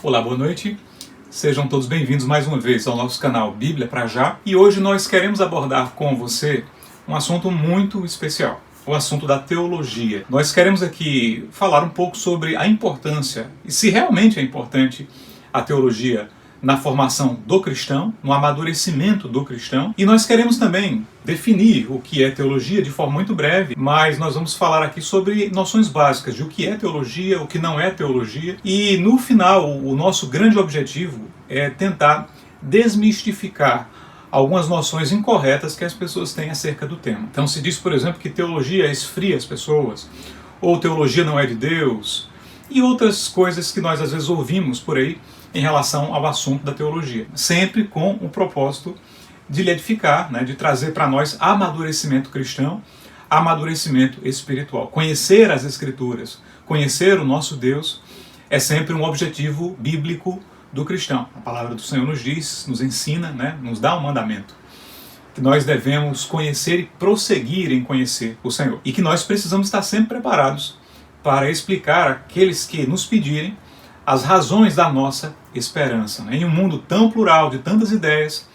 Olá, boa noite. Sejam todos bem-vindos mais uma vez ao nosso canal Bíblia pra Já. E hoje nós queremos abordar com você um assunto muito especial, o assunto da teologia. Nós queremos aqui falar um pouco sobre a importância, e se realmente é importante a teologia na formação do cristão, no amadurecimento do cristão. E nós queremos também definir o que é teologia de forma muito breve, mas nós vamos falar aqui sobre noções básicas de o que é teologia, o que não é teologia. E no final, o nosso grande objetivo é tentar desmistificar algumas noções incorretas que as pessoas têm acerca do tema. Então se diz, por exemplo, que teologia esfria as pessoas, ou teologia não é de Deus, e outras coisas que nós às vezes ouvimos por aí em relação ao assunto da teologia, sempre com o propósito de lhe edificar, de trazer para nós amadurecimento cristão, amadurecimento espiritual. Conhecer as Escrituras, conhecer o nosso Deus, é sempre um objetivo bíblico do cristão. A palavra do Senhor nos diz, nos ensina, nos dá um mandamento, que nós devemos conhecer e prosseguir em conhecer o Senhor. E que nós precisamos estar sempre preparados para explicar àqueles que nos pedirem as razões da nossa esperança. Em um mundo tão plural, de tantas ideias,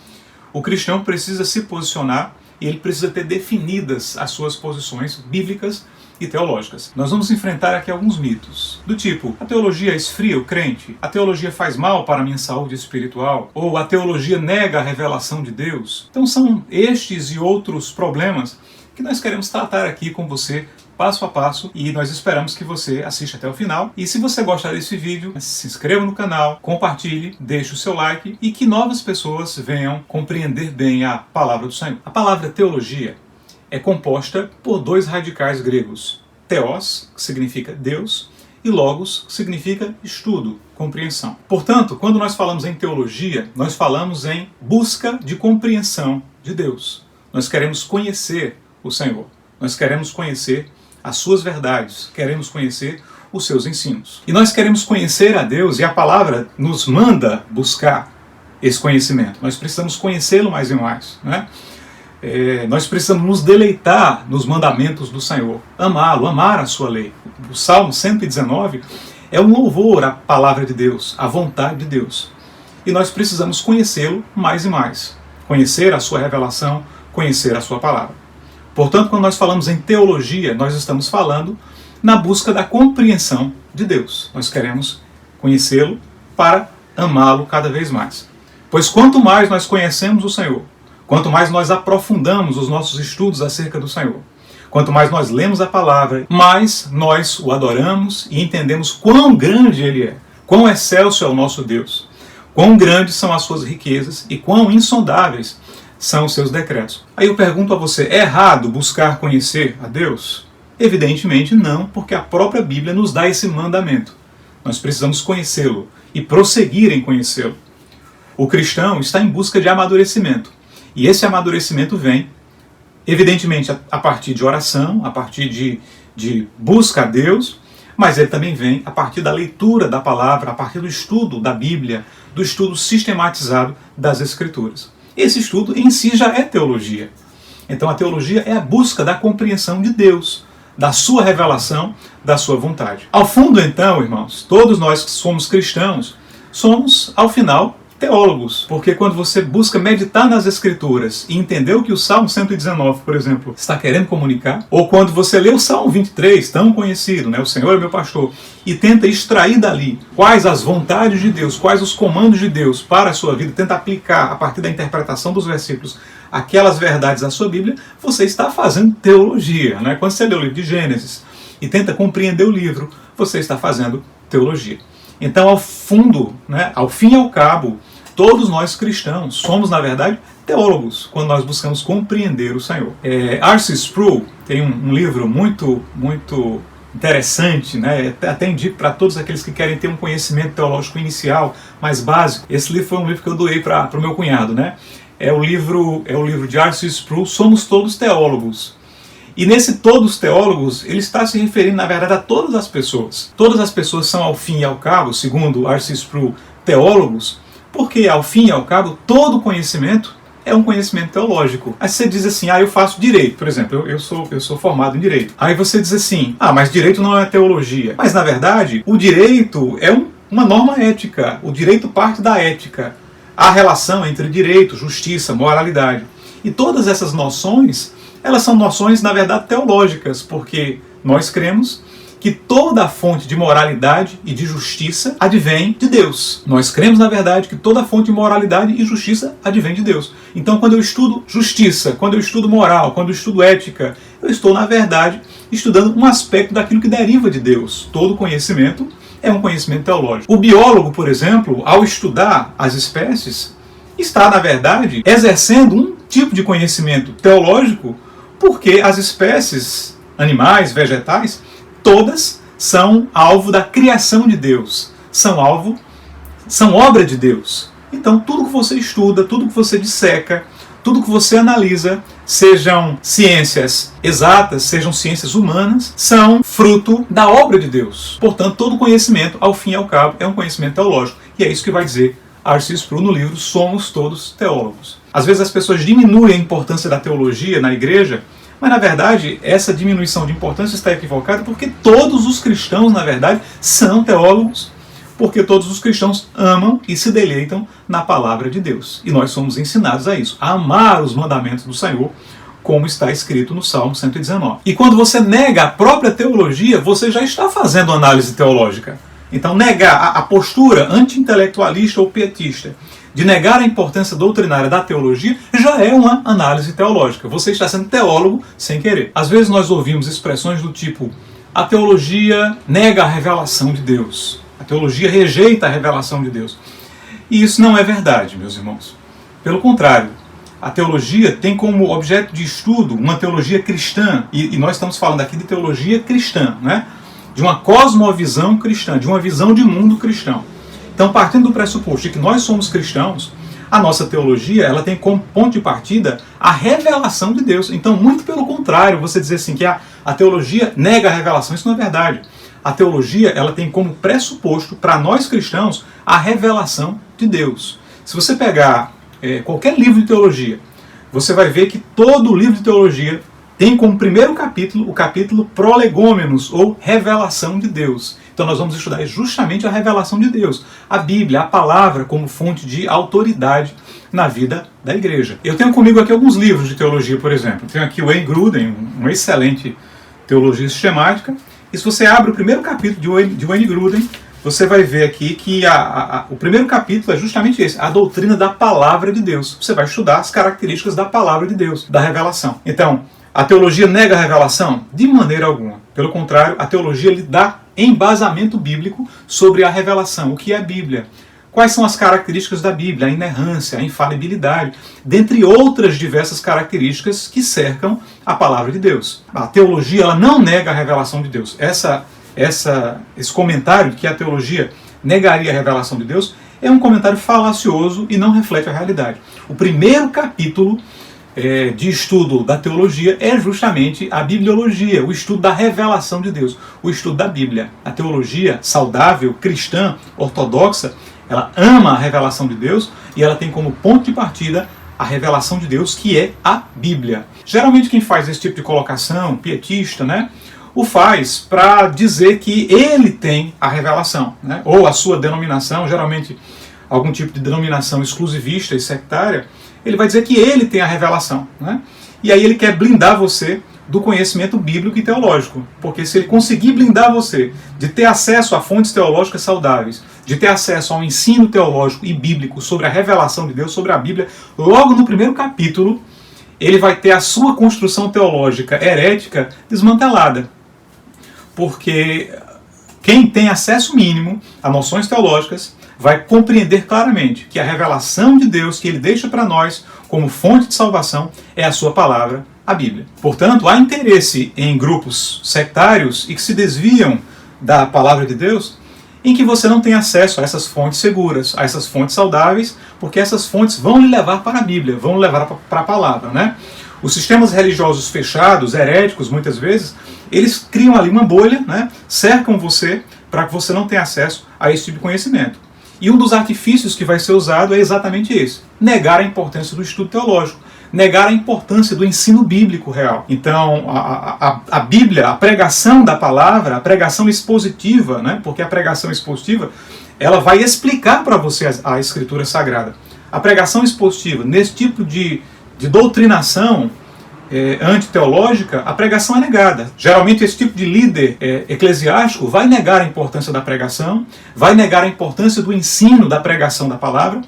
o cristão precisa se posicionar e ele precisa ter definidas as suas posições bíblicas e teológicas. Nós vamos enfrentar aqui alguns mitos, do tipo: a teologia esfria o crente, a teologia faz mal para a minha saúde espiritual, ou a teologia nega a revelação de Deus. Então são estes e outros problemas que nós queremos tratar aqui com você, passo a passo, e nós esperamos que você assista até o final. E se você gostar desse vídeo, se inscreva no canal, compartilhe, deixe o seu like e que novas pessoas venham compreender bem a palavra do Senhor. A palavra teologia é composta por dois radicais gregos: theos, que significa Deus, e logos, que significa estudo, compreensão. Portanto, quando nós falamos em teologia, nós falamos em busca de compreensão de Deus. Nós queremos conhecer o Senhor. Nós queremos conhecer as suas verdades, queremos conhecer os seus ensinos. E nós queremos conhecer a Deus, e a palavra nos manda buscar esse conhecimento. Nós precisamos conhecê-lo mais e mais. Nós precisamos nos deleitar nos mandamentos do Senhor, amá-lo, amar a sua lei. O Salmo 119 é um louvor à palavra de Deus, à vontade de Deus. E nós precisamos conhecê-lo mais e mais. Conhecer a sua revelação, conhecer a sua palavra. Portanto, quando nós falamos em teologia, nós estamos falando na busca da compreensão de Deus. Nós queremos conhecê-lo para amá-lo cada vez mais. Pois quanto mais nós conhecemos o Senhor, quanto mais nós aprofundamos os nossos estudos acerca do Senhor, quanto mais nós lemos a palavra, mais nós o adoramos e entendemos quão grande Ele é, quão excelso é o nosso Deus, quão grandes são as suas riquezas e quão insondáveis são os seus decretos. Aí eu pergunto a você: é errado buscar conhecer a Deus? Evidentemente não, porque a própria Bíblia nos dá esse mandamento. Nós precisamos conhecê-lo e prosseguir em conhecê-lo. O cristão está em busca de amadurecimento. E esse amadurecimento vem, evidentemente, a partir de oração, a partir de busca a Deus, mas ele também vem a partir da leitura da palavra, a partir do estudo da Bíblia, do estudo sistematizado das Escrituras. Esse estudo em si já é teologia. Então a teologia é a busca da compreensão de Deus, da sua revelação, da sua vontade. Ao fundo, então, irmãos, todos nós que somos cristãos, somos, ao final, teólogos. Porque quando você busca meditar nas Escrituras e entender o que o Salmo 119, por exemplo, está querendo comunicar, ou quando você lê o Salmo 23, tão conhecido, o Senhor é meu pastor, e tenta extrair dali quais as vontades de Deus, quais os comandos de Deus para a sua vida, tenta aplicar a partir da interpretação dos versículos aquelas verdades da sua Bíblia, você está fazendo teologia. Quando você lê o livro de Gênesis e tenta compreender o livro, você está fazendo teologia. Então, ao fundo, ao fim e ao cabo, todos nós cristãos somos, na verdade, teólogos, quando nós buscamos compreender o Senhor. R.C. Sproul tem um livro muito interessante, até indico para todos aqueles que querem ter um conhecimento teológico inicial, mais básico. Esse livro foi um livro que eu doei para o meu cunhado. É o livro de R.C. Sproul, Somos Todos Teólogos. E nesse todos teólogos, ele está se referindo, na verdade, a todas as pessoas. Todas as pessoas são, ao fim e ao cabo, segundo R.C. Sproul, teólogos, porque, ao fim e ao cabo, todo conhecimento é um conhecimento teológico. Aí você diz assim: eu faço direito, por exemplo, eu sou formado em direito. Aí você diz assim: mas direito não é teologia. Mas, na verdade, o direito é um uma norma ética. O direito parte da ética. A relação entre direito, justiça, moralidade. E todas essas noções, elas são noções, na verdade, teológicas, porque nós cremos que toda a fonte de moralidade e de justiça advém de Deus. Nós cremos, na verdade, que toda a fonte de moralidade e justiça advém de Deus. Então, quando eu estudo justiça, quando eu estudo moral, quando eu estudo ética, eu estou, na verdade, estudando um aspecto daquilo que deriva de Deus. Todo conhecimento é um conhecimento teológico. O biólogo, por exemplo, ao estudar as espécies, está, na verdade, exercendo um tipo de conhecimento teológico, porque as espécies, animais, vegetais, todas são alvo da criação de Deus, são obra de Deus. Então tudo que você estuda, tudo que você disseca, tudo que você analisa, sejam ciências exatas, sejam ciências humanas, são fruto da obra de Deus. Portanto, todo conhecimento, ao fim e ao cabo, é um conhecimento teológico. E é isso que vai dizer R.C. Sproul no livro Somos Todos Teólogos. Às vezes as pessoas diminuem a importância da teologia na igreja, mas, na verdade, essa diminuição de importância está equivocada porque todos os cristãos, na verdade, são teólogos, porque todos os cristãos amam e se deleitam na palavra de Deus. E nós somos ensinados a isso, a amar os mandamentos do Senhor, como está escrito no Salmo 119. E quando você nega a própria teologia, você já está fazendo análise teológica. Então, negar a postura anti-intelectualista ou pietista de negar a importância doutrinária da teologia já é uma análise teológica. Você está sendo teólogo sem querer. Às vezes nós ouvimos expressões do tipo: a teologia nega a revelação de Deus. A teologia rejeita a revelação de Deus. E isso não é verdade, meus irmãos. Pelo contrário, a teologia tem como objeto de estudo uma teologia cristã. E nós estamos falando aqui de teologia cristã, né? De uma cosmovisão cristã, de uma visão de mundo cristão. Então, partindo do pressuposto de que nós somos cristãos, a nossa teologia ela tem como ponto de partida a revelação de Deus. Então, muito pelo contrário, você dizer assim que a teologia nega a revelação, isso não é verdade. A teologia ela tem como pressuposto para nós cristãos a revelação de Deus. Se você pegar qualquer livro de teologia, você vai ver que todo o livro de teologia tem como primeiro capítulo o capítulo Prolegômenos, ou Revelação de Deus. Então nós vamos estudar justamente a revelação de Deus, a Bíblia, a palavra como fonte de autoridade na vida da igreja. Eu tenho comigo aqui alguns livros de teologia, por exemplo. Tenho aqui o Wayne Grudem, um excelente teologia sistemática. E se você abre o primeiro capítulo de Wayne Grudem, você vai ver aqui que o primeiro capítulo é justamente esse, a doutrina da palavra de Deus. Você vai estudar as características da palavra de Deus, da revelação. Então, a teologia nega a revelação? De maneira alguma. Pelo contrário, a teologia lhe dá embasamento bíblico sobre a revelação. O que é a Bíblia? Quais são as características da Bíblia? A inerrância, a infalibilidade, dentre outras diversas características que cercam a palavra de Deus. A teologia ela não nega a revelação de Deus. Esse comentário de que a teologia negaria a revelação de Deus é um comentário falacioso e não reflete a realidade. O primeiro capítulo de estudo da teologia é justamente a bibliologia, o estudo da revelação de Deus, o estudo da Bíblia. A teologia saudável, cristã, ortodoxa, ela ama a revelação de Deus e ela tem como ponto de partida a revelação de Deus, que é a Bíblia. Geralmente quem faz esse tipo de colocação, pietista, né, o faz para dizer que ele tem a revelação, né, ou a sua denominação, geralmente algum tipo de denominação exclusivista e sectária, ele vai dizer que ele tem a revelação, né? E aí ele quer blindar você do conhecimento bíblico e teológico, porque se ele conseguir blindar você de ter acesso a fontes teológicas saudáveis, de ter acesso ao ensino teológico e bíblico sobre a revelação de Deus, sobre a Bíblia, logo no primeiro capítulo, ele vai ter a sua construção teológica herética desmantelada. Porque quem tem acesso mínimo a noções teológicas vai compreender claramente que a revelação de Deus que ele deixa para nós como fonte de salvação é a sua palavra, a Bíblia. Portanto, há interesse em grupos sectários e que se desviam da palavra de Deus em que você não tem acesso a essas fontes seguras, a essas fontes saudáveis, porque essas fontes vão lhe levar para a Bíblia, vão lhe levar para a palavra, né? Os sistemas religiosos fechados, heréticos, muitas vezes, eles criam ali uma bolha, né? Cercam você para que você não tenha acesso a esse tipo de conhecimento. E um dos artifícios que vai ser usado é exatamente esse: negar a importância do estudo teológico, negar a importância do ensino bíblico real. Então, a Bíblia, a pregação da palavra, a pregação expositiva, né? Porque a pregação expositiva ela vai explicar para você a Escritura Sagrada. A pregação expositiva, nesse tipo de doutrinação antiteológica, a pregação é negada. Geralmente esse tipo de líder eclesiástico vai negar a importância da pregação, vai negar a importância do ensino da pregação da palavra,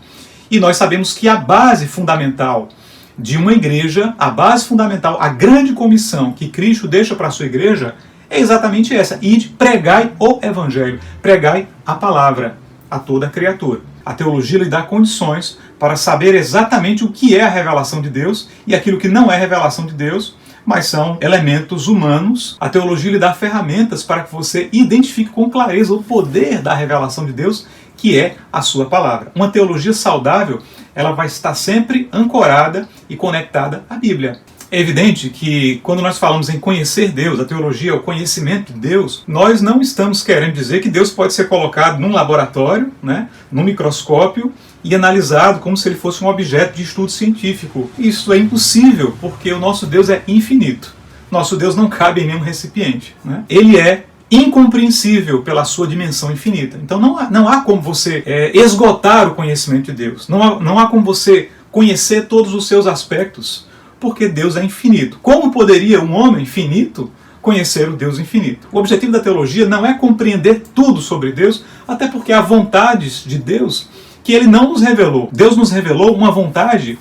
e nós sabemos que a base fundamental de uma igreja, a base fundamental, a grande comissão que Cristo deixa para a sua igreja é exatamente essa: ide, pregai o evangelho, pregai a palavra a toda criatura. A teologia lhe dá condições para saber exatamente o que é a revelação de Deus e aquilo que não é revelação de Deus, mas são elementos humanos. A teologia lhe dá ferramentas para que você identifique com clareza o poder da revelação de Deus, que é a sua palavra. Uma teologia saudável, ela vai estar sempre ancorada e conectada à Bíblia. É evidente que quando nós falamos em conhecer Deus, a teologia é o conhecimento de Deus, nós não estamos querendo dizer que Deus pode ser colocado num laboratório, né, num microscópio, e analisado como se ele fosse um objeto de estudo científico. Isso é impossível, porque o nosso Deus é infinito. Nosso Deus não cabe em nenhum recipiente, né? Ele é incompreensível pela sua dimensão infinita. Então não há como você esgotar o conhecimento de Deus. Não há como você conhecer todos os seus aspectos, porque Deus é infinito. Como poderia um homem finito conhecer o Deus infinito? O objetivo da teologia não é compreender tudo sobre Deus, até porque há vontades de Deus que Ele não nos revelou. Deus nos revelou uma vontade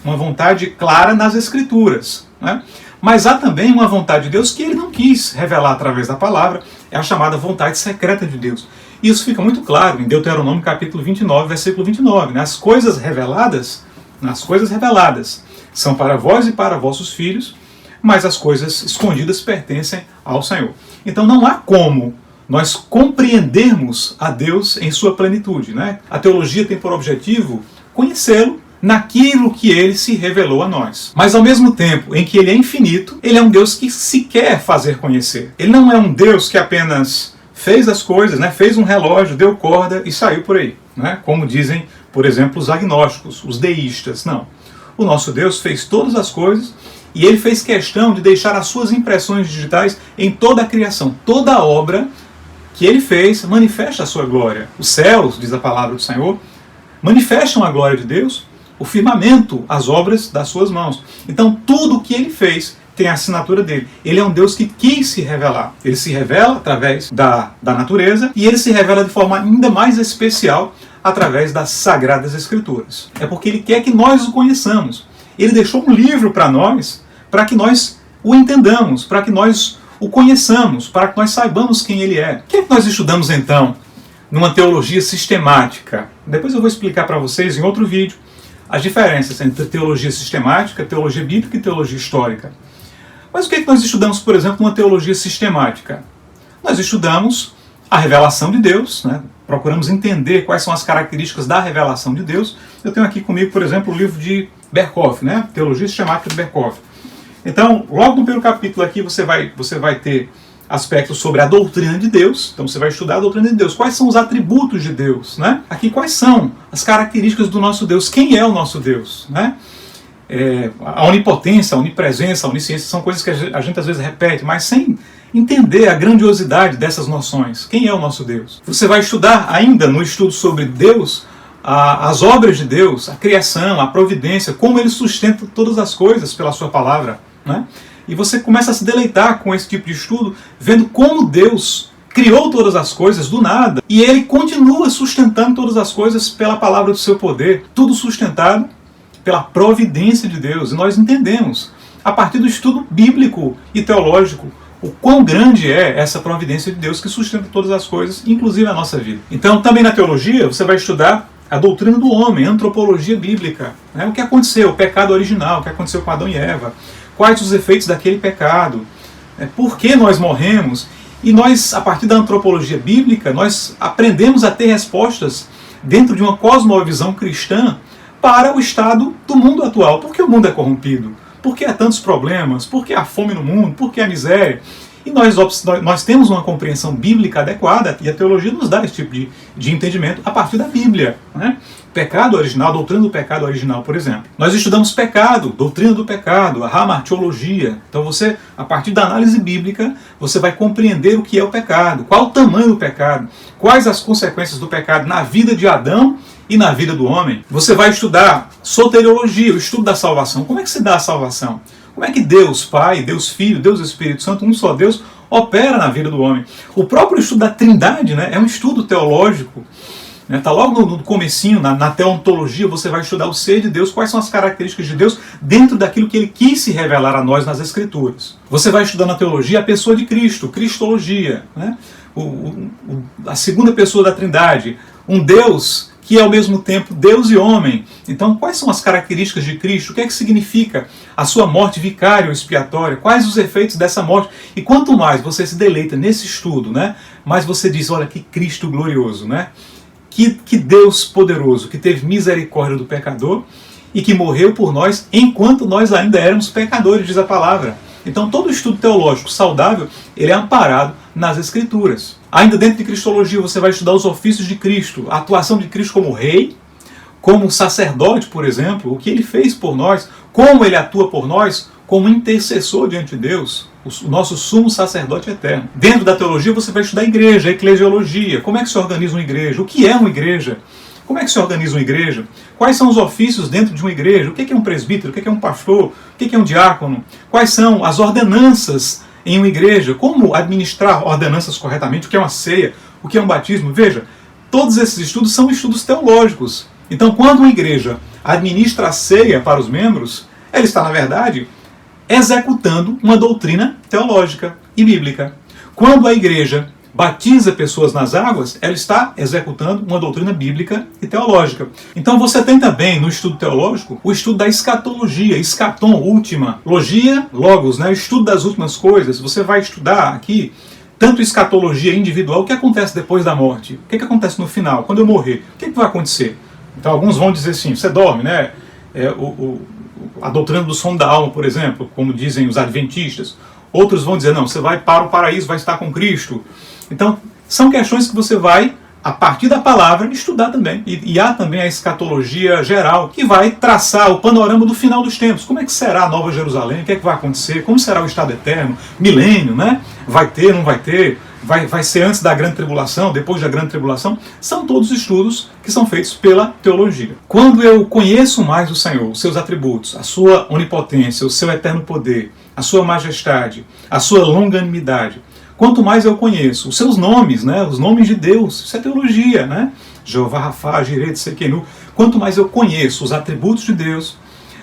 clara nas Escrituras, né? Mas há também uma vontade de Deus que Ele não quis revelar através da palavra, é a chamada vontade secreta de Deus. Isso fica muito claro em Deuteronômio capítulo 29, versículo 29. Né? As coisas reveladas são para vós e para vossos filhos, mas as coisas escondidas pertencem ao Senhor. Então não há como nós compreendermos a Deus em sua plenitude, né? A teologia tem por objetivo conhecê-lo naquilo que Ele se revelou a nós. Mas ao mesmo tempo em que Ele é infinito, Ele é um Deus que se quer fazer conhecer. Ele não é um Deus que apenas fez as coisas, né? Fez um relógio, deu corda e saiu por aí, né? Como dizem, por exemplo, os agnósticos, os deístas. Não. O nosso Deus fez todas as coisas e Ele fez questão de deixar as suas impressões digitais em toda a criação. Toda a obra que Ele fez manifesta a sua glória. Os céus, diz a palavra do Senhor, manifestam a glória de Deus, o firmamento, as obras das suas mãos. Então tudo o que Ele fez tem a assinatura dele. Ele é um Deus que quis se revelar. Ele se revela através da natureza e Ele se revela de forma ainda mais especial através das Sagradas Escrituras. É porque Ele quer que nós o conheçamos. Ele deixou um livro para nós, para que nós o entendamos, para que nós o conheçamos, para que nós saibamos quem Ele é. O que é que nós estudamos então numa teologia sistemática? Depois eu vou explicar para vocês em outro vídeo as diferenças entre teologia sistemática, teologia bíblica e teologia histórica. Mas o que é que nós estudamos, por exemplo, numa teologia sistemática? Nós estudamos a revelação de Deus, né? Procuramos entender quais são as características da revelação de Deus. Eu tenho aqui comigo, por exemplo, o livro de Berkhof, né? Teologia Sistemática de Berkhof. Então, logo no primeiro capítulo aqui, você vai ter aspectos sobre a doutrina de Deus. Então você vai estudar a doutrina de Deus. Quais são os atributos de Deus, né? Aqui, quais são as características do nosso Deus? Quem é o nosso Deus, né? A onipotência, a onipresença, a onisciência são coisas que a gente às vezes repete, mas sem entender a grandiosidade dessas noções. Quem é o nosso Deus? Você vai estudar ainda no estudo sobre Deus, as obras de Deus, a criação, a providência, como Ele sustenta todas as coisas pela sua palavra, né? E você começa a se deleitar com esse tipo de estudo, vendo como Deus criou todas as coisas do nada, e Ele continua sustentando todas as coisas pela palavra do seu poder, tudo sustentado pela providência de Deus. E nós entendemos, a partir do estudo bíblico e teológico, o quão grande é essa providência de Deus que sustenta todas as coisas, inclusive a nossa vida. Então, também na teologia, você vai estudar a doutrina do homem, a antropologia bíblica, né? O que aconteceu, o pecado original, o que aconteceu com Adão e Eva, quais os efeitos daquele pecado, por que nós morremos. E nós, a partir da antropologia bíblica, nós aprendemos a ter respostas dentro de uma cosmovisão cristã para o estado do mundo atual. Por que o mundo é corrompido? Por que há tantos problemas? Por que há fome no mundo? Por que há miséria? E nós temos uma compreensão bíblica adequada, e a teologia nos dá esse tipo de entendimento a partir da Bíblia, né? Pecado original, doutrina do pecado original, por exemplo. Nós estudamos pecado, doutrina do pecado, a hamartiologia. Então você, a partir da análise bíblica, você vai compreender o que é o pecado, qual o tamanho do pecado, quais as consequências do pecado na vida de Adão e na vida do homem. Você vai estudar soteriologia, o estudo da salvação. Como é que se dá a salvação? Como é que Deus Pai, Deus Filho, Deus Espírito Santo, um só Deus, opera na vida do homem? O próprio estudo da Trindade, né, é um estudo teológico. Está logo no comecinho, na teontologia, você vai estudar o ser de Deus, quais são as características de Deus dentro daquilo que Ele quis se revelar a nós nas Escrituras. Você vai estudar na teologia a pessoa de Cristo, cristologia, né? A segunda pessoa da Trindade, um Deus que é ao mesmo tempo Deus e homem. Então, quais são as características de Cristo? O que é que significa a sua morte vicária ou expiatória? Quais os efeitos dessa morte? E quanto mais você se deleita nesse estudo, né, mais você diz, olha que Cristo glorioso, né? Que Deus poderoso, que teve misericórdia do pecador e que morreu por nós enquanto nós ainda éramos pecadores, diz a palavra. Então todo estudo teológico saudável, ele é amparado nas Escrituras. Ainda dentro de Cristologia você vai estudar os ofícios de Cristo, a atuação de Cristo como rei, como sacerdote, por exemplo, o que ele fez por nós, como ele atua por nós, como intercessor diante de Deus, o nosso sumo sacerdote eterno. Dentro da teologia você vai estudar a igreja, a eclesiologia, como é que se organiza uma igreja, o que é uma igreja, como é que se organiza uma igreja, quais são os ofícios dentro de uma igreja, o que é um presbítero, o que é um pastor, o que é um diácono, quais são as ordenanças em uma igreja, como administrar ordenanças corretamente, o que é uma ceia, o que é um batismo. Veja, todos esses estudos são estudos teológicos. Então, quando uma igreja administra a ceia para os membros, ela está, na verdade, executando uma doutrina teológica e bíblica. Quando a igreja batiza pessoas nas águas, ela está executando uma doutrina bíblica e teológica. Então você tem também no estudo teológico o estudo da escatologia, escatom, última, logia, logos, né? O estudo das últimas coisas. Você vai estudar aqui tanto escatologia individual, o que acontece depois da morte, o que acontece no final, quando eu morrer, o que vai acontecer? Então alguns vão dizer assim, você dorme, né? A doutrina do sono da alma, por exemplo, como dizem os adventistas. Outros vão dizer, não, você vai para o paraíso, vai estar com Cristo. Então, são questões que você vai, a partir da palavra, estudar também. E há também a escatologia geral, que vai traçar o panorama do final dos tempos. Como é que será a Nova Jerusalém? O que é que vai acontecer? Como será o estado eterno? Milênio, né? Vai ter, não vai ter? Vai ser antes da grande tribulação, depois da grande tribulação? São todos estudos que são feitos pela teologia. Quando eu conheço mais o Senhor, os seus atributos, a sua onipotência, o seu eterno poder, a sua majestade, a sua longanimidade, quanto mais eu conheço os seus nomes, né, os nomes de Deus, isso é teologia, né? Jeová Rafá, Jireh, Tsequenu. Quanto mais eu conheço os atributos de Deus,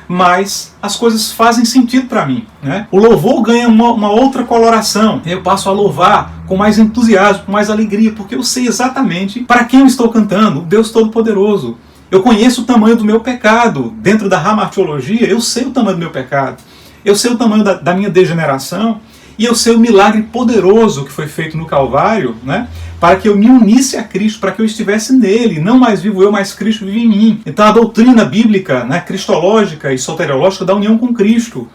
mais as coisas fazem sentido para mim, né? O louvor ganha uma outra coloração. Eu passo a louvar com mais entusiasmo, com mais alegria, porque eu sei exatamente para quem eu estou cantando, o Deus Todo-Poderoso. Eu conheço o tamanho do meu pecado. Dentro da hamartiologia, eu sei o tamanho do meu pecado. Eu sei o tamanho da minha degeneração. E eu sei o milagre poderoso que foi feito no Calvário, né, para que eu me unisse a Cristo, para que eu estivesse nele. Não mais vivo eu, mas Cristo vive em mim. Então a doutrina bíblica, né, cristológica e soteriológica da união com Cristo.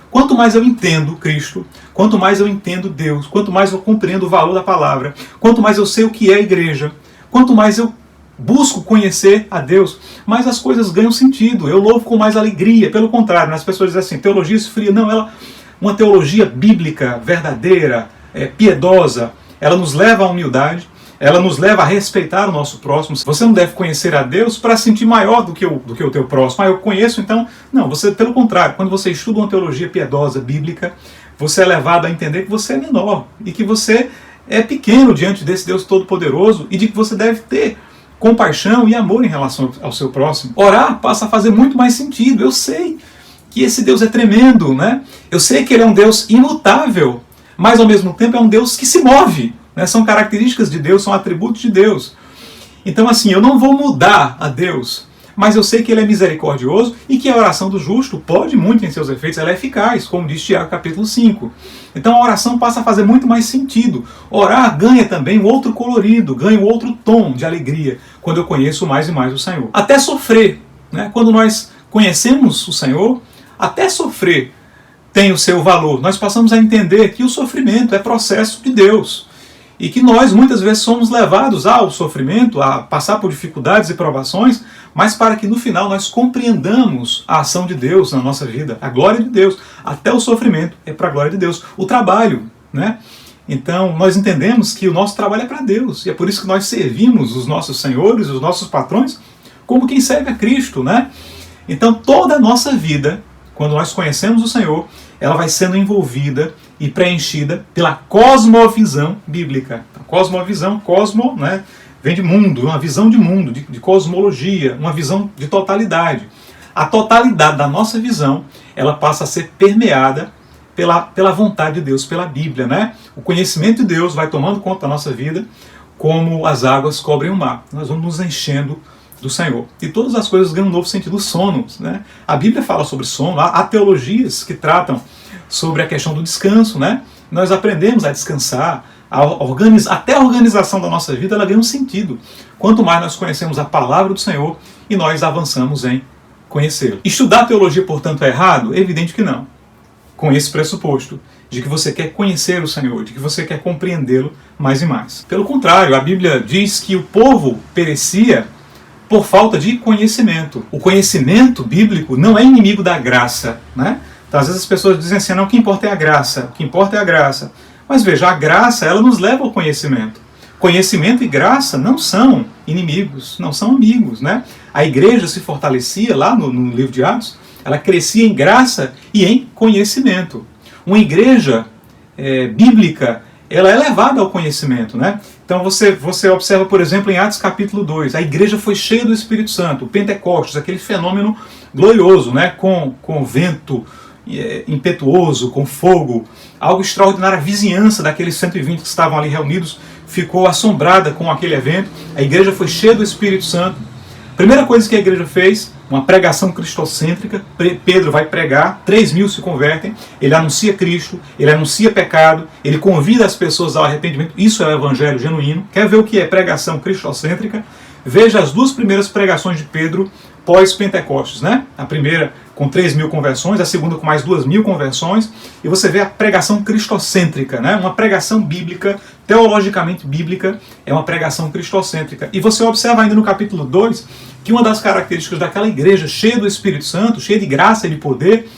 Quanto mais eu entendo Cristo, quanto mais eu entendo Deus, quanto mais eu compreendo o valor da palavra, quanto mais eu sei o que é a igreja, quanto mais eu busco conhecer a Deus, mais as coisas ganham sentido. Eu louvo com mais alegria. Pelo contrário, as pessoas dizem assim, teologia esfria. Não, uma teologia bíblica, verdadeira, piedosa, ela nos leva à humildade, ela nos leva a respeitar o nosso próximo. Você não deve conhecer a Deus para sentir maior do que o teu próximo. Eu conheço, então... Não, você, pelo contrário, quando você estuda uma teologia piedosa, bíblica, você é levado a entender que você é menor e que você é pequeno diante desse Deus Todo-Poderoso e de que você deve ter compaixão e amor em relação ao seu próximo. Orar passa a fazer muito mais sentido. Eu sei que esse Deus é tremendo, né? Eu sei que ele é um Deus imutável, mas ao mesmo tempo é um Deus que se move, né? São características de Deus, são atributos de Deus. Então assim, eu não vou mudar a Deus, mas eu sei que ele é misericordioso e que a oração do justo pode muito em seus efeitos, ela é eficaz, como diz Tiago capítulo 5. Então a oração passa a fazer muito mais sentido. Orar ganha também um outro colorido, ganha um outro tom de alegria, quando eu conheço mais e mais o Senhor. Até sofrer, né? Quando nós conhecemos o Senhor, até sofrer tem o seu valor. Nós passamos a entender que o sofrimento é processo de Deus. E que nós muitas vezes somos levados ao sofrimento, a passar por dificuldades e provações, mas para que no final nós compreendamos a ação de Deus na nossa vida, a glória de Deus. Até o sofrimento é para a glória de Deus. O trabalho, né? Então nós entendemos que o nosso trabalho é para Deus. E é por isso que nós servimos os nossos senhores, os nossos patrões, como quem serve a Cristo, né? Então toda a nossa vida, quando nós conhecemos o Senhor, ela vai sendo envolvida e preenchida pela cosmovisão bíblica. A cosmovisão, cosmo, né, vem de mundo, uma visão de mundo, de cosmologia, uma visão de totalidade. A totalidade da nossa visão, ela passa a ser permeada pela vontade de Deus, pela Bíblia, né? O conhecimento de Deus vai tomando conta da nossa vida, como as águas cobrem o mar. Nós vamos nos enchendo do Senhor. E todas as coisas ganham um novo sentido. O sono, né? A Bíblia fala sobre sono, há teologias que tratam sobre a questão do descanso, né? Nós aprendemos a descansar, até a organização da nossa vida ela ganha um sentido. Quanto mais nós conhecemos a palavra do Senhor e nós avançamos em conhecê-lo. Estudar teologia, portanto, é errado? É evidente que não. Com esse pressuposto de que você quer conhecer o Senhor, de que você quer compreendê-lo mais e mais. Pelo contrário, a Bíblia diz que o povo perecia por falta de conhecimento. O conhecimento bíblico não é inimigo da graça, né? Então, às vezes as pessoas dizem assim, não, o que importa é a graça, o que importa é a graça. Mas veja, a graça, ela nos leva ao conhecimento. Conhecimento e graça não são inimigos, não são amigos, né? A igreja se fortalecia lá no livro de Atos, ela crescia em graça e em conhecimento. Uma igreja bíblica, ela é levada ao conhecimento, né? Então você observa, por exemplo, em Atos capítulo 2, a igreja foi cheia do Espírito Santo, o Pentecostes, aquele fenômeno glorioso, né? Com vento impetuoso, com fogo, algo extraordinário. A vizinhança daqueles 120 que estavam ali reunidos ficou assombrada com aquele evento. A igreja foi cheia do Espírito Santo. Primeira coisa que a igreja fez, uma pregação cristocêntrica. Pedro vai pregar, 3.000 se convertem, ele anuncia Cristo, ele anuncia pecado, ele convida as pessoas ao arrependimento. Isso é o evangelho genuíno. Quer ver o que é pregação cristocêntrica? Veja as duas primeiras pregações de Pedro pós-Pentecostes, né? A primeira com 3.000 conversões, a segunda com mais 2.000 conversões, e você vê a pregação cristocêntrica, né? Uma pregação bíblica, teologicamente bíblica, é uma pregação cristocêntrica. E você observa ainda no capítulo 2 que uma das características daquela igreja cheia do Espírito Santo, cheia de graça e de poder,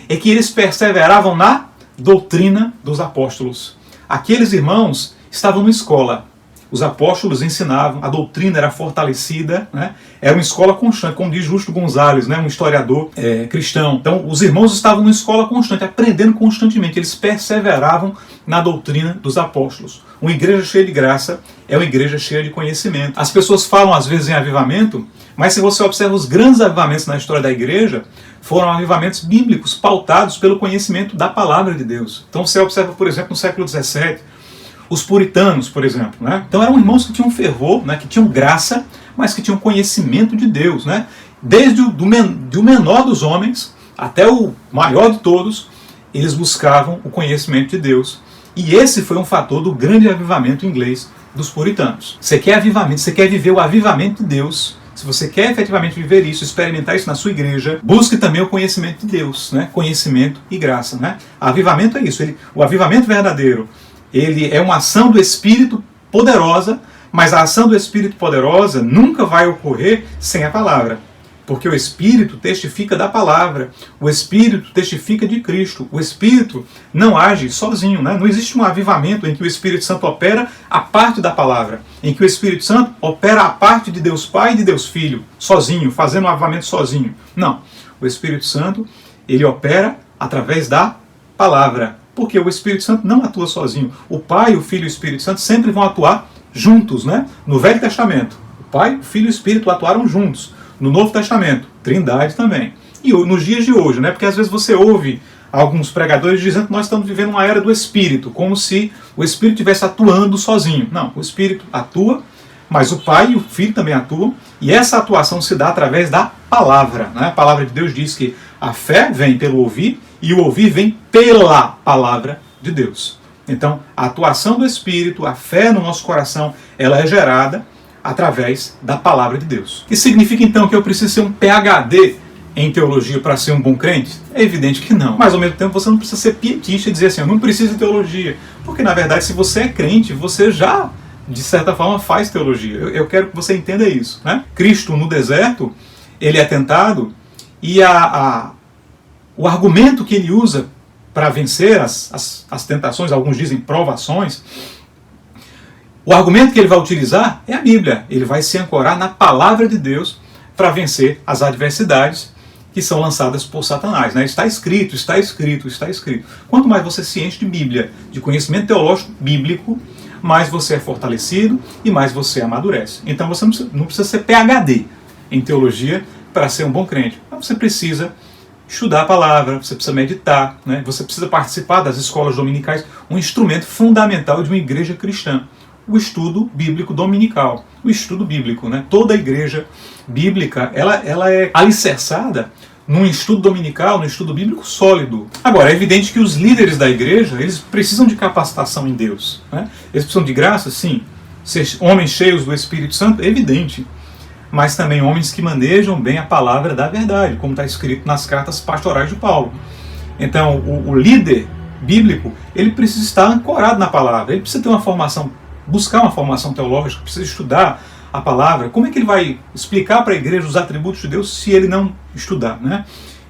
é que eles perseveravam na doutrina dos apóstolos. Aqueles irmãos estavam numa escola. Os apóstolos ensinavam, a doutrina era fortalecida, né? Era uma escola constante, como diz Justo Gonzalez, né? Um historiador cristão. Então, os irmãos estavam numa escola constante, aprendendo constantemente, eles perseveravam na doutrina dos apóstolos. Uma igreja cheia de graça é uma igreja cheia de conhecimento. As pessoas falam às vezes em avivamento, mas se você observa os grandes avivamentos na história da igreja, foram avivamentos bíblicos, pautados pelo conhecimento da palavra de Deus. Então você observa, por exemplo, no século XVII, os puritanos, por exemplo, né? Então eram irmãos que tinham fervor, né? Que tinham graça, mas que tinham conhecimento de Deus, né? Desde o menor dos homens até o maior de todos, eles buscavam o conhecimento de Deus. E esse foi um fator do grande avivamento inglês dos puritanos. Você quer avivamento, você quer viver o avivamento de Deus. Se você quer efetivamente viver isso, experimentar isso na sua igreja, busque também o conhecimento de Deus, né? Conhecimento e graça, né? Avivamento é isso. O avivamento verdadeiro, ele é uma ação do Espírito poderosa, mas a ação do Espírito poderosa nunca vai ocorrer sem a palavra. Porque o Espírito testifica da palavra, o Espírito testifica de Cristo. O Espírito não age sozinho, né? Não existe um avivamento em que o Espírito Santo opera a parte da palavra, em que o Espírito Santo opera a parte de Deus Pai e de Deus Filho, sozinho, fazendo um avivamento sozinho. Não. O Espírito Santo, ele opera através da palavra. Porque o Espírito Santo não atua sozinho. O Pai, o Filho e o Espírito Santo sempre vão atuar juntos, né? No Velho Testamento, o Pai, o Filho e o Espírito atuaram juntos. No Novo Testamento, Trindade também. E nos dias de hoje, né? Porque às vezes você ouve alguns pregadores dizendo que nós estamos vivendo uma era do Espírito, como se o Espírito estivesse atuando sozinho. Não, o Espírito atua, mas o Pai e o Filho também atuam, e essa atuação se dá através da palavra, né? A palavra de Deus diz que a fé vem pelo ouvir, e o ouvir vem pela palavra de Deus. Então, a atuação do Espírito, a fé no nosso coração, ela é gerada através da palavra de Deus. Isso significa então que eu preciso ser um PhD em teologia para ser um bom crente? É evidente que não. Mas ao mesmo tempo você não precisa ser pietista e dizer assim, eu não preciso de teologia. Porque na verdade, se você é crente, você já, de certa forma, faz teologia. Eu quero que você entenda isso, né? Cristo no deserto, ele é tentado e o argumento que ele usa para vencer as tentações, alguns dizem provações, o argumento que ele vai utilizar é a Bíblia. Ele vai se ancorar na palavra de Deus para vencer as adversidades que são lançadas por Satanás, né? Está escrito, está escrito, está escrito. Quanto mais você se enche de Bíblia, de conhecimento teológico bíblico, mais você é fortalecido e mais você amadurece. Então você não precisa ser PhD em teologia para ser um bom crente. Mas você precisa estudar a palavra, você precisa meditar, né? Você precisa participar das escolas dominicais, um instrumento fundamental de uma igreja cristã. O estudo bíblico dominical, o estudo bíblico, né? Toda a igreja bíblica, ela é alicerçada num estudo dominical, num estudo bíblico sólido. Agora, é evidente que os líderes da igreja, eles precisam de capacitação em Deus, né? Eles precisam de graça, sim. Ser homens cheios do Espírito Santo, é evidente. Mas também homens que manejam bem a palavra da verdade, como está escrito nas cartas pastorais de Paulo. Então, o líder bíblico, ele precisa estar ancorado na palavra, ele precisa ter uma formação, buscar uma formação teológica, precisa estudar a palavra. Como é que ele vai explicar para a igreja os atributos de Deus se ele não estudar, né?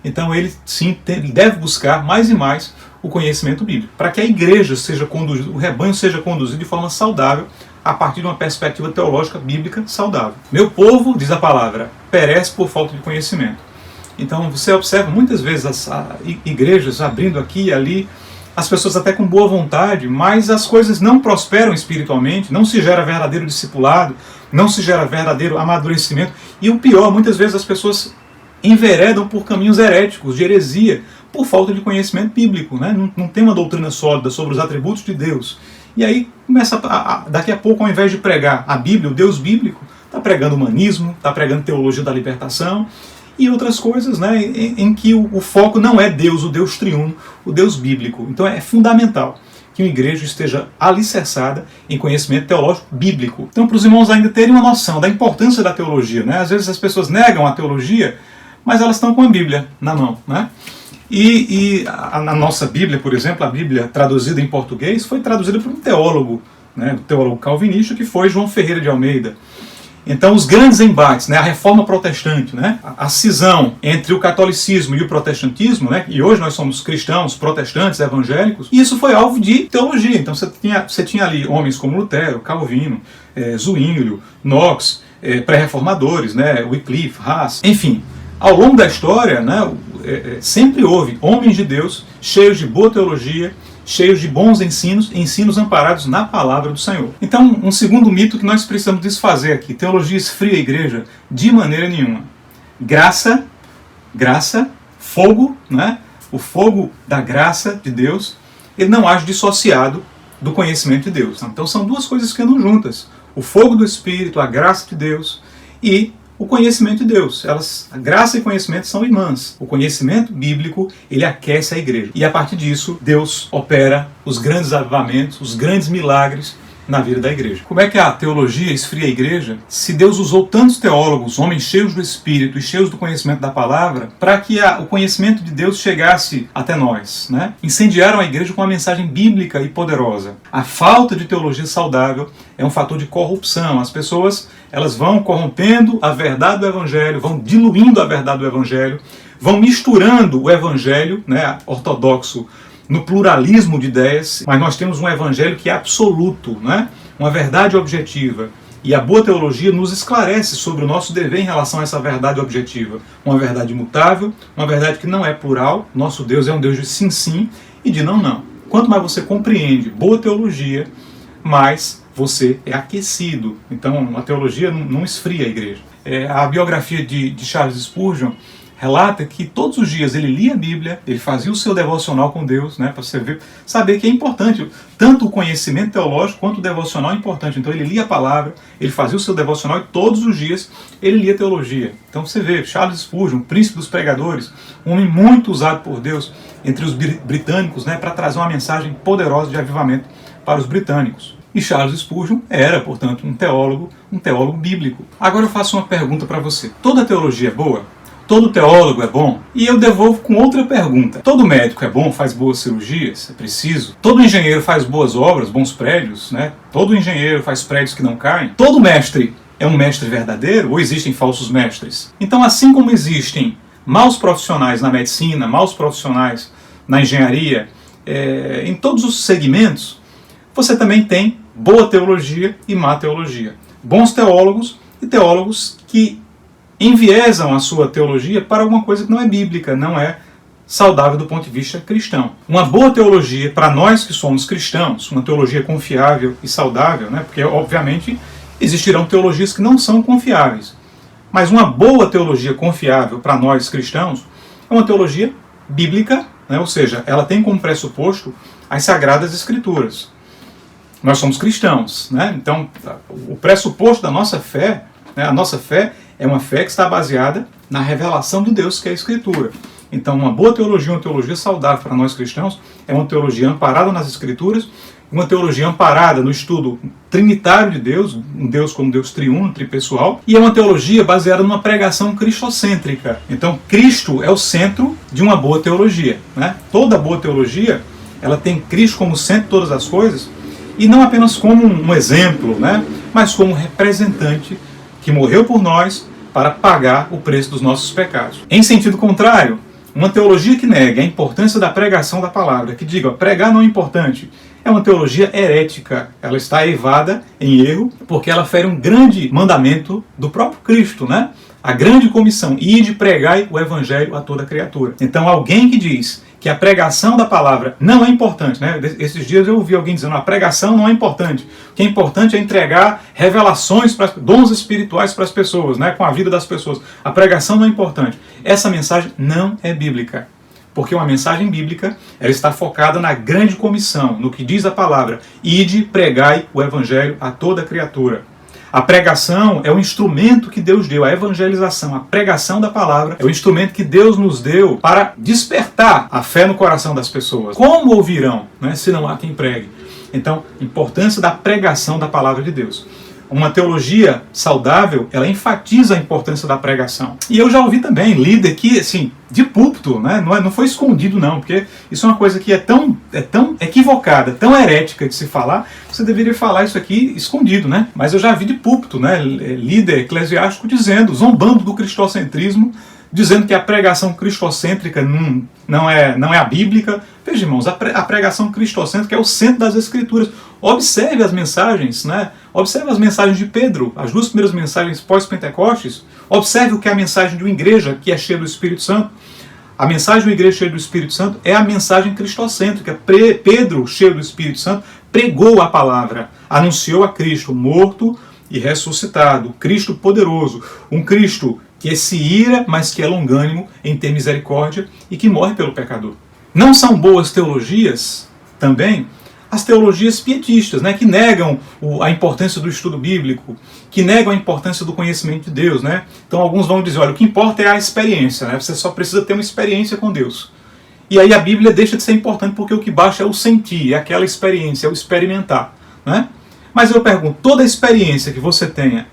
Então ele sim ele deve buscar mais e mais o conhecimento bíblico, para que a igreja seja conduzida, o rebanho seja conduzido de forma saudável, a partir de uma perspectiva teológica bíblica saudável. Meu povo, diz a palavra, perece por falta de conhecimento. Então você observa muitas vezes as igrejas abrindo aqui e ali, as pessoas até com boa vontade, mas as coisas não prosperam espiritualmente, não se gera verdadeiro discipulado, não se gera verdadeiro amadurecimento, e o pior, muitas vezes as pessoas enveredam por caminhos heréticos, de heresia, por falta de conhecimento bíblico, né? Não tem uma doutrina sólida sobre os atributos de Deus. E aí começa daqui a pouco, ao invés de pregar a Bíblia, o Deus bíblico, está pregando humanismo, está pregando teologia da libertação, e outras coisas, né, em que o foco não é Deus, o Deus triuno, o Deus bíblico. Então é fundamental que uma igreja esteja alicerçada em conhecimento teológico bíblico. Então, para os irmãos ainda terem uma noção da importância da teologia, né? Às vezes as pessoas negam a teologia, mas elas estão com a Bíblia na mão, né? E a nossa Bíblia, por exemplo, a Bíblia traduzida em português, foi traduzida por um teólogo, né, o teólogo calvinista, que foi João Ferreira de Almeida. Então, os grandes embates, né, a reforma protestante, né, a cisão entre o catolicismo e o protestantismo, né, e hoje nós somos cristãos, protestantes, evangélicos, e isso foi alvo de teologia. Então, você tinha ali homens como Lutero, Calvino, Zwinglio, Knox, pré-reformadores, né, Wycliffe, Hus, enfim. Ao longo da história, né, sempre houve homens de Deus cheios de boa teologia, cheios de bons ensinos amparados na palavra do Senhor. Então, um segundo mito que nós precisamos desfazer aqui: teologia esfria a igreja? De maneira nenhuma. Graça, fogo, né? O fogo da graça de Deus, ele não age dissociado do conhecimento de Deus. Então são duas coisas que andam juntas: o fogo do Espírito, a graça de Deus, e o conhecimento de Deus. A graça e conhecimento são irmãs. O conhecimento bíblico, ele aquece a igreja. E a partir disso, Deus opera os grandes avivamentos, os grandes milagres na vida da igreja. Como é que a teologia esfria a igreja? Se Deus usou tantos teólogos, homens cheios do Espírito e cheios do conhecimento da palavra, para que o conhecimento de Deus chegasse até nós, né? Incendiaram a igreja com uma mensagem bíblica e poderosa. A falta de teologia saudável é um fator de corrupção. As pessoas, elas vão corrompendo a verdade do Evangelho, vão diluindo a verdade do Evangelho, vão misturando o Evangelho, né, ortodoxo, no pluralismo de ideias, mas nós temos um evangelho que é absoluto, né? Uma verdade objetiva. E a boa teologia nos esclarece sobre o nosso dever em relação a essa verdade objetiva. Uma verdade imutável, uma verdade que não é plural. Nosso Deus é um Deus de sim, sim e de não, não. Quanto mais você compreende boa teologia, mais você é aquecido. Então a teologia não esfria a igreja. A biografia de Charles Spurgeon relata que todos os dias ele lia a Bíblia, ele fazia o seu devocional com Deus, né, para você saber que é importante. Tanto o conhecimento teológico quanto o devocional é importante. Então ele lia a palavra, ele fazia o seu devocional e todos os dias ele lia teologia. Então você vê, Charles Spurgeon, príncipe dos pregadores, um homem muito usado por Deus entre os britânicos, né, para trazer uma mensagem poderosa de avivamento para os britânicos. E Charles Spurgeon era, portanto, um teólogo bíblico. Agora eu faço uma pergunta para você. Toda teologia é boa? todo teólogo é bom? E eu devolvo com outra pergunta. Todo médico é bom, faz boas cirurgias? É preciso? Todo engenheiro faz boas obras, bons prédios, né? Todo engenheiro faz prédios que não caem? Todo mestre é um mestre verdadeiro ou existem falsos mestres? Então, assim como existem maus profissionais na medicina, maus profissionais na engenharia, em todos os segmentos, você também tem boa teologia e má teologia. Bons teólogos e teólogos que enviesam a sua teologia para alguma coisa que não é bíblica, não é saudável do ponto de vista cristão. Uma boa teologia, para nós que somos cristãos, uma teologia confiável e saudável, né? Porque obviamente existirão teologias que não são confiáveis, mas uma boa teologia confiável para nós cristãos é uma teologia bíblica, né? Ou seja, ela tem como pressuposto as Sagradas Escrituras. Nós somos cristãos, né? Então o pressuposto da nossa fé, né? A nossa fé é uma fé que está baseada na revelação de Deus, que é a Escritura. Então, uma boa teologia, uma teologia saudável para nós cristãos, é uma teologia amparada nas Escrituras, uma teologia amparada no estudo trinitário de Deus, um Deus como Deus triuno, tripessoal, e é uma teologia baseada numa pregação cristocêntrica. Então, Cristo é o centro de uma boa teologia, né? Toda boa teologia, ela tem Cristo como centro de todas as coisas, e não apenas como um exemplo, né? Mas como representante que morreu por nós para pagar o preço dos nossos pecados. Em sentido contrário, uma teologia que nega a importância da pregação da palavra, que diga, pregar não é importante, é uma teologia herética. Ela está eivada em erro, porque ela fere um grande mandamento do próprio Cristo, né? A grande comissão, ide pregai o evangelho a toda criatura. Então alguém que diz que a pregação da palavra não é importante, né? Esses dias eu ouvi alguém dizendo, a pregação não é importante. O que é importante é entregar revelações, dons espirituais para as pessoas, né? Com a vida das pessoas. A pregação não é importante. Essa mensagem não é bíblica. Porque uma mensagem bíblica, ela está focada na grande comissão, no que diz a palavra, ide pregai o evangelho a toda criatura. A pregação é o instrumento que Deus deu, a evangelização, a pregação da palavra é o instrumento que Deus nos deu para despertar a fé no coração das pessoas. Como ouvirão, né, se não há quem pregue? Então, importância da pregação da palavra de Deus. Uma teologia saudável, ela enfatiza a importância da pregação. E eu já ouvi também líder que, assim, de púlpito, né? Não foi escondido não, porque isso é uma coisa que é tão equivocada, tão herética de se falar, você deveria falar isso aqui escondido, né? Mas eu já vi de púlpito, né? Líder eclesiástico dizendo, zombando do cristocentrismo, dizendo que a pregação cristocêntrica não é a bíblica. Veja, irmãos, a pregação cristocêntrica é o centro das Escrituras. Observe as mensagens, né? Observe as mensagens de Pedro, as duas primeiras mensagens pós-Pentecostes. Observe o que é a mensagem de uma igreja que é cheia do Espírito Santo. A mensagem de uma igreja cheia do Espírito Santo é a mensagem cristocêntrica. Pedro, cheio do Espírito Santo, pregou a palavra, anunciou a Cristo morto e ressuscitado, Cristo poderoso, um Cristo que se ira, mas que é longânimo em ter misericórdia e que morre pelo pecador. Não são boas teologias também as teologias pietistas, né, que negam a importância do estudo bíblico, que negam a importância do conhecimento de Deus, né? Então alguns vão dizer, olha, o que importa é a experiência, né? Você só precisa ter uma experiência com Deus. E aí a Bíblia deixa de ser importante porque o que baixa é o sentir, é aquela experiência, é o experimentar, né? Mas eu pergunto, toda experiência que você tenha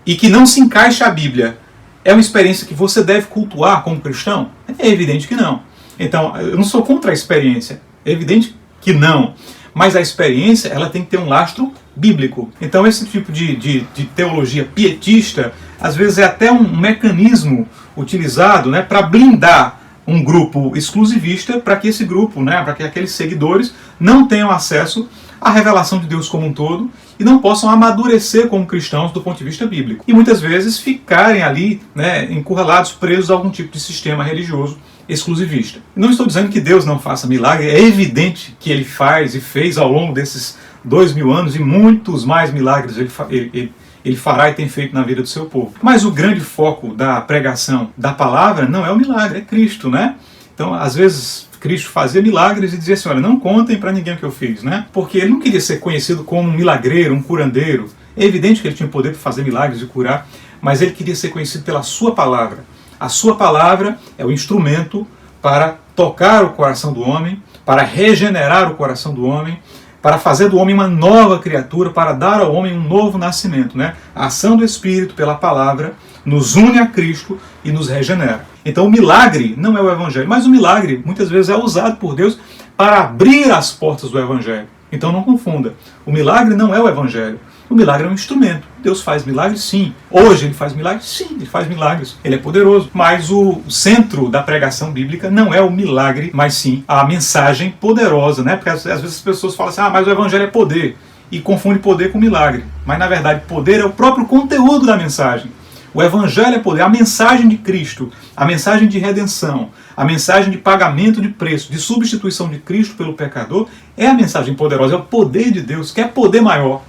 e que não se encaixa à Bíblia, é uma experiência que você deve cultuar como cristão? É evidente que não. Então, eu não sou contra a experiência, é evidente que não. Mas a experiência, ela tem que ter um lastro bíblico. Então, esse tipo de teologia pietista, às vezes é até um mecanismo utilizado, né, para blindar um grupo exclusivista, para que esse grupo, né, para que aqueles seguidores não tenham acesso à revelação de Deus como um todo e não possam amadurecer como cristãos do ponto de vista bíblico. E muitas vezes ficarem ali, né, encurralados, presos a algum tipo de sistema religioso exclusivista. Não estou dizendo que Deus não faça milagre, é evidente que Ele faz e fez ao longo desses 2000 anos e muitos mais milagres Ele fará e tem feito na vida do seu povo. Mas o grande foco da pregação da palavra não é o milagre, é Cristo, né? Então, às vezes, Cristo fazia milagres e dizia assim, olha, não contem para ninguém o que eu fiz, né? Porque Ele não queria ser conhecido como um milagreiro, um curandeiro. É evidente que Ele tinha poder para fazer milagres e curar, mas Ele queria ser conhecido pela sua palavra. A sua palavra é o instrumento para tocar o coração do homem, para regenerar o coração do homem, para fazer do homem uma nova criatura, para dar ao homem um novo nascimento, né? A ação do Espírito pela palavra nos une a Cristo e nos regenera. Então o milagre não é o Evangelho, mas o milagre muitas vezes é usado por Deus para abrir as portas do Evangelho. Então não confunda, o milagre não é o Evangelho. O milagre é um instrumento. Deus faz milagres, sim. Hoje ele faz milagres? Sim, ele faz milagres. Ele é poderoso. Mas o centro da pregação bíblica não é o milagre, mas sim a mensagem poderosa, né? Porque às vezes as pessoas falam assim, mas o Evangelho é poder. E confunde poder com milagre. Mas na verdade, poder é o próprio conteúdo da mensagem. O Evangelho é poder. A mensagem de Cristo, a mensagem de redenção, a mensagem de pagamento de preço, de substituição de Cristo pelo pecador, é a mensagem poderosa, é o poder de Deus. Quer poder maior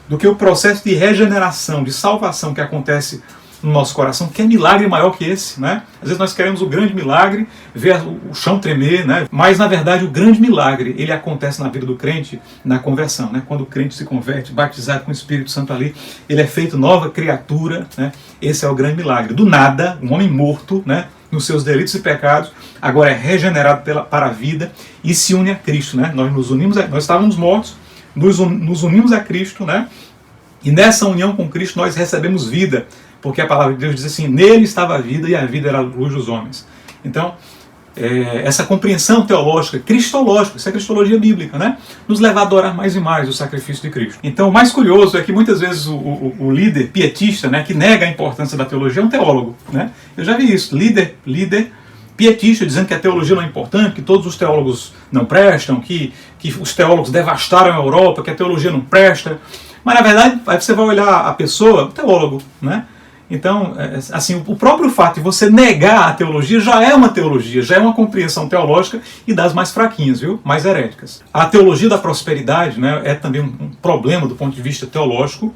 do que o processo de regeneração, de salvação que acontece no nosso coração? Que é milagre maior que esse, né? Às vezes nós queremos o grande milagre, ver o chão tremer, né? Mas na verdade o grande milagre, ele acontece na vida do crente, na conversão, né? Quando o crente se converte, batizado com o Espírito Santo ali, ele é feito nova criatura, né? Esse é o grande milagre. Do nada, um homem morto, né? Nos seus delitos e pecados, agora é regenerado para a vida e se une a Cristo, né? Nós estávamos mortos, nos unimos a Cristo, né? E nessa união com Cristo nós recebemos vida, porque a palavra de Deus diz assim, nele estava a vida e a vida era a luz dos homens. Então, essa compreensão teológica, cristológica, isso é cristologia bíblica, né? Nos leva a adorar mais e mais o sacrifício de Cristo. Então, o mais curioso é que muitas vezes o líder pietista, né, que nega a importância da teologia, é um teólogo, né? Eu já vi isso, líder pietista, dizendo que a teologia não é importante, que todos os teólogos não prestam, que os teólogos devastaram a Europa, que a teologia não presta. Mas, na verdade, aí você vai olhar a pessoa, o teólogo, né? Então, assim, o próprio fato de você negar a teologia já é uma teologia, já é uma compreensão teológica e das mais fraquinhas, viu? Mais heréticas. A teologia da prosperidade, né, é também um problema do ponto de vista teológico,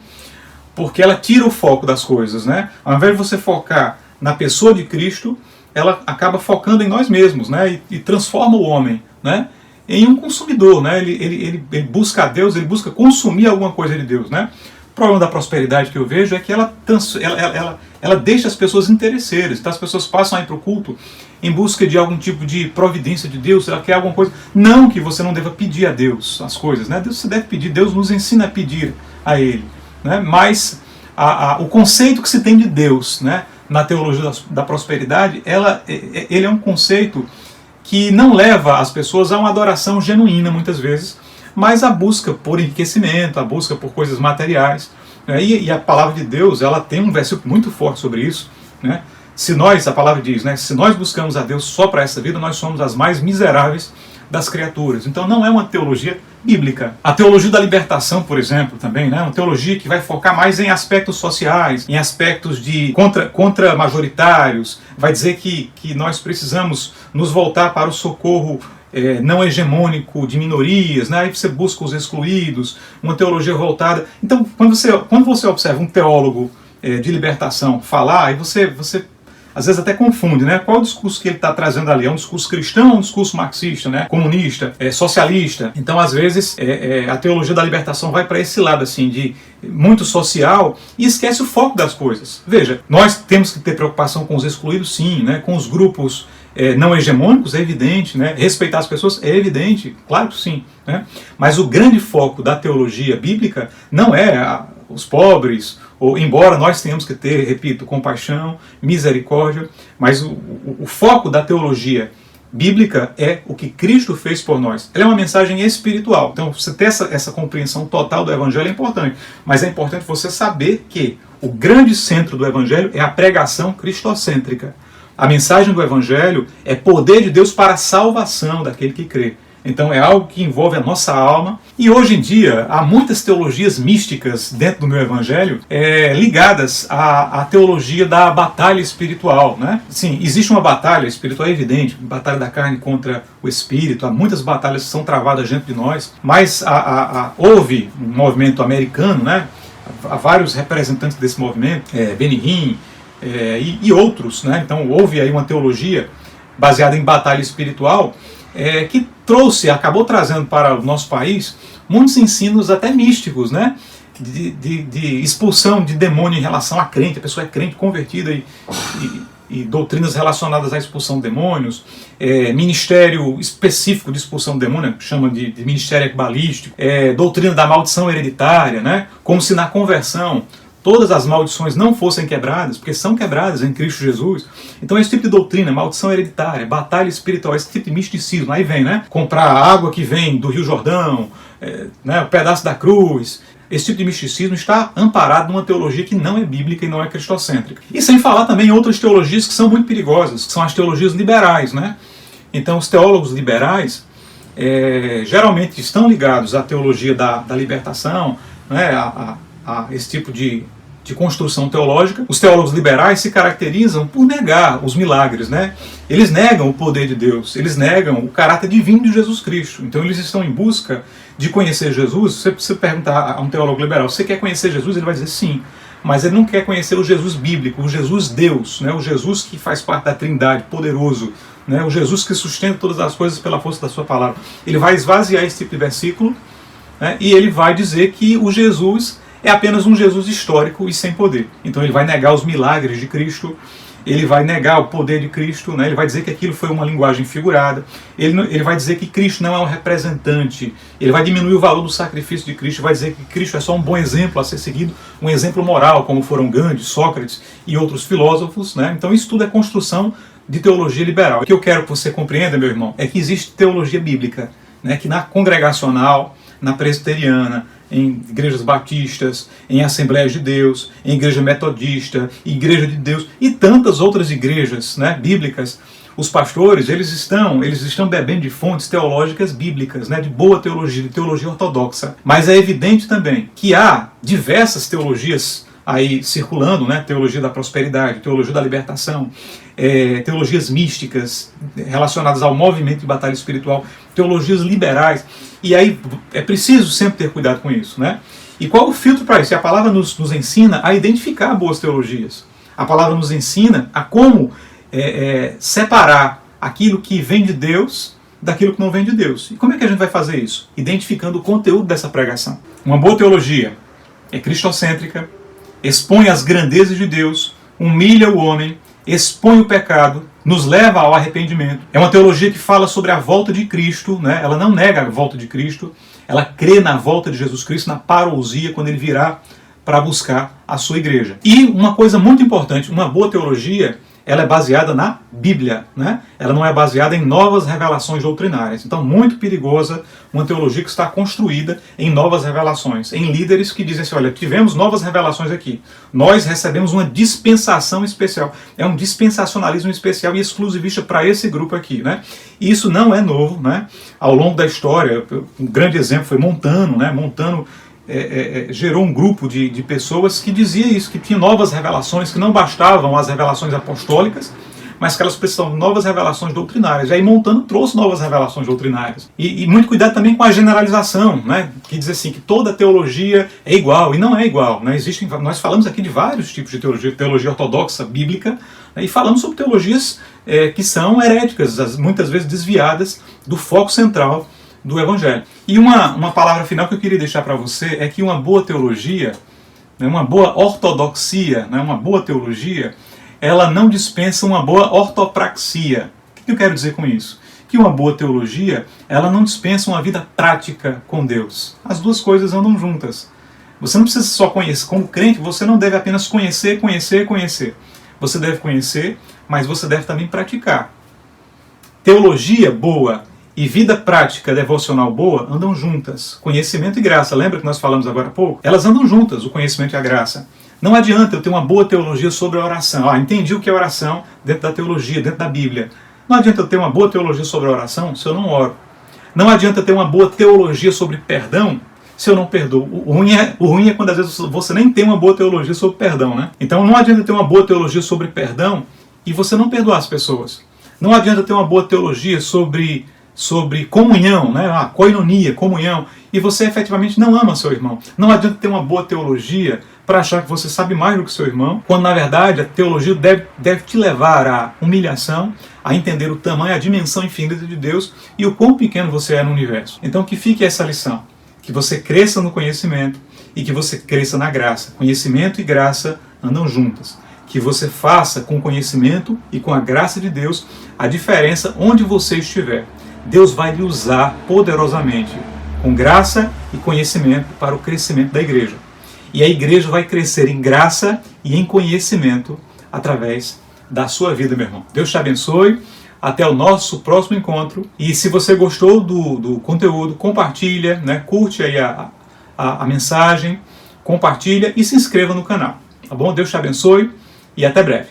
porque ela tira o foco das coisas, né? Ao invés de você focar na pessoa de Cristo, ela acaba focando em nós mesmos, né? E transforma o homem, né, em um consumidor, né? Ele busca a Deus, ele busca consumir alguma coisa de Deus, né? O problema da prosperidade que eu vejo é que ela deixa as pessoas interesseiras. Então as pessoas passam a ir para o culto em busca de algum tipo de providência de Deus, ela quer alguma coisa. Não que você não deva pedir a Deus as coisas, né? Deus você deve pedir, Deus nos ensina a pedir a Ele, né? Mas o conceito que se tem de Deus, né, na teologia da prosperidade, ele é um conceito que não leva as pessoas a uma adoração genuína muitas vezes, mas a busca por enriquecimento, a busca por coisas materiais, né? E a palavra de Deus, ela tem um versículo muito forte sobre isso, né? A palavra diz, né, se nós buscamos a Deus só para essa vida, nós somos as mais miseráveis das criaturas. Então não é uma teologia bíblica. A teologia da libertação, por exemplo, também, né, uma teologia que vai focar mais em aspectos sociais, em aspectos de contra majoritários, vai dizer que nós precisamos nos voltar para o socorro não hegemônico de minorias, né? Aí você busca os excluídos, uma teologia voltada. Então, quando você observa um teólogo de libertação falar, aí você às vezes até confunde, né? Qual é o discurso que ele está trazendo ali? É um discurso cristão ou um discurso marxista, né? Comunista, socialista? Então, às vezes, a teologia da libertação vai para esse lado, assim, de muito social e esquece o foco das coisas. Veja, nós temos que ter preocupação com os excluídos, sim, né? Com os grupos não hegemônicos, é evidente, né? Respeitar as pessoas é evidente, claro que sim, né? Mas o grande foco da teologia bíblica não é os pobres, ou embora nós tenhamos que ter, repito, compaixão, misericórdia, mas o foco da teologia bíblica é o que Cristo fez por nós. Ela é uma mensagem espiritual. Então, você ter essa compreensão total do Evangelho é importante, mas é importante você saber que o grande centro do Evangelho é a pregação cristocêntrica. A mensagem do Evangelho é poder de Deus para a salvação daquele que crê. Então é algo que envolve a nossa alma. E hoje em dia há muitas teologias místicas dentro do meu Evangelho ligadas à teologia da batalha espiritual, né? Sim, existe uma batalha espiritual, é evidente, batalha da carne contra o espírito. Há muitas batalhas que são travadas dentro de nós. Mas houve um movimento americano, né? Há vários representantes desse movimento, Benny Hinn, e outros, né? Então houve aí uma teologia baseada em batalha espiritual que acabou trazendo para o nosso país muitos ensinos até místicos, né? De expulsão de demônio em relação a crente. A pessoa é crente, convertida e doutrinas relacionadas à expulsão de demônios, ministério específico de expulsão de demônio, chama de ministério equibalístico, doutrina da maldição hereditária, né? Como se na conversão todas as maldições não fossem quebradas, porque são quebradas em Cristo Jesus. Então esse tipo de doutrina, maldição hereditária, batalha espiritual, esse tipo de misticismo, aí vem, né? Comprar a água que vem do Rio Jordão, o pedaço da cruz. Esse tipo de misticismo está amparado numa teologia que não é bíblica e não é cristocêntrica. E sem falar também em outras teologias que são muito perigosas, que são as teologias liberais, né? Então os teólogos liberais geralmente estão ligados à teologia da libertação, né? A esse tipo de construção teológica. Os teólogos liberais se caracterizam por negar os milagres, né? Eles negam o poder de Deus, eles negam o caráter divino de Jesus Cristo. Então eles estão em busca de conhecer Jesus. Se você perguntar a um teólogo liberal, você quer conhecer Jesus? Ele vai dizer sim, mas ele não quer conhecer o Jesus bíblico, o Jesus Deus, né? O Jesus que faz parte da Trindade, poderoso, né? O Jesus que sustenta todas as coisas pela força da sua palavra. Ele vai esvaziar esse tipo de versículo, né? E ele vai dizer que o Jesus é apenas um Jesus histórico e sem poder. Então ele vai negar os milagres de Cristo, ele vai negar o poder de Cristo, né? Ele vai dizer que aquilo foi uma linguagem figurada, ele vai dizer que Cristo não é um representante, ele vai diminuir o valor do sacrifício de Cristo, vai dizer que Cristo é só um bom exemplo a ser seguido, um exemplo moral, como foram Gandhi, Sócrates e outros filósofos, né? Então isso tudo é construção de teologia liberal. O que eu quero que você compreenda, meu irmão, é que existe teologia bíblica, né? Que na congregacional, na presbiteriana, em igrejas batistas, em Assembleias de Deus, em igreja metodista, igreja de Deus e tantas outras igrejas, né, bíblicas, os pastores eles estão bebendo de fontes teológicas bíblicas, né, de boa teologia, de teologia ortodoxa. Mas é evidente também que há diversas teologias aí circulando, né, teologia da prosperidade, teologia da libertação, teologias místicas relacionadas ao movimento de batalha espiritual, teologias liberais, e aí é preciso sempre ter cuidado com isso, né? E qual o filtro para isso? E a palavra nos ensina a identificar boas teologias. A palavra nos ensina a como separar aquilo que vem de Deus daquilo que não vem de Deus. E como é que a gente vai fazer isso? Identificando o conteúdo dessa pregação. Uma boa teologia é cristocêntrica, expõe as grandezas de Deus, humilha o homem, expõe o pecado, nos leva ao arrependimento. É uma teologia que fala sobre a volta de Cristo, né? Ela não nega a volta de Cristo, ela crê na volta de Jesus Cristo, na parousia, quando ele virá para buscar a sua igreja. E uma coisa muito importante, uma boa teologia, ela é baseada na Bíblia, né? Ela não é baseada em novas revelações doutrinárias. Então, muito perigosa uma teologia que está construída em novas revelações, em líderes que dizem assim, olha, tivemos novas revelações aqui, nós recebemos uma dispensação especial, é um dispensacionalismo especial e exclusivista para esse grupo aqui, né? E isso não é novo, né? Ao longo da história, um grande exemplo foi Montano, né? Montano gerou um grupo de pessoas que dizia isso, que tinha novas revelações, que não bastavam as revelações apostólicas, mas que elas precisavam de novas revelações doutrinárias. E aí Montano trouxe novas revelações doutrinárias. E muito cuidado também com a generalização, né? Que diz assim, que toda teologia é igual, e não é igual, né? Nós falamos aqui de vários tipos de teologia ortodoxa, bíblica, né? E falamos sobre teologias que são heréticas, muitas vezes desviadas do foco central do Evangelho. E uma palavra final que eu queria deixar para você é que uma boa teologia, né, uma boa ortodoxia, né, uma boa teologia, ela não dispensa uma boa ortopraxia. O que eu quero dizer com isso? Que uma boa teologia, ela não dispensa uma vida prática com Deus. As duas coisas andam juntas. Você não precisa só conhecer. Como crente, você não deve apenas conhecer. Você deve conhecer, mas você deve também praticar. Teologia boa e vida prática devocional boa andam juntas. Conhecimento e graça, lembra que nós falamos agora há pouco? Elas andam juntas, o conhecimento e a graça. Não adianta eu ter uma boa teologia sobre a oração. Entendi o que é oração dentro da teologia, dentro da Bíblia. Não adianta eu ter uma boa teologia sobre a oração se eu não oro. Não adianta eu ter uma boa teologia sobre perdão se eu não perdoo. O ruim é quando às vezes você nem tem uma boa teologia sobre perdão, né? Então não adianta ter uma boa teologia sobre perdão e você não perdoar as pessoas. Não adianta ter uma boa teologia sobre comunhão, né? Koinonia, comunhão, e você efetivamente não ama seu irmão. Não adianta ter uma boa teologia para achar que você sabe mais do que seu irmão, quando na verdade a teologia deve te levar à humilhação, a entender o tamanho, a dimensão infinita de Deus e o quão pequeno você é no universo. Então que fique essa lição, que você cresça no conhecimento e que você cresça na graça. Conhecimento e graça andam juntas. Que você faça com o conhecimento e com a graça de Deus a diferença onde você estiver. Deus vai lhe usar poderosamente, com graça e conhecimento, para o crescimento da igreja. e a igreja vai crescer em graça e em conhecimento através da sua vida, meu irmão. Deus te abençoe. Até o nosso próximo encontro. E se você gostou do conteúdo, compartilha, né? Curte aí a mensagem, compartilha e se inscreva no canal. Tá bom? Deus te abençoe e até breve.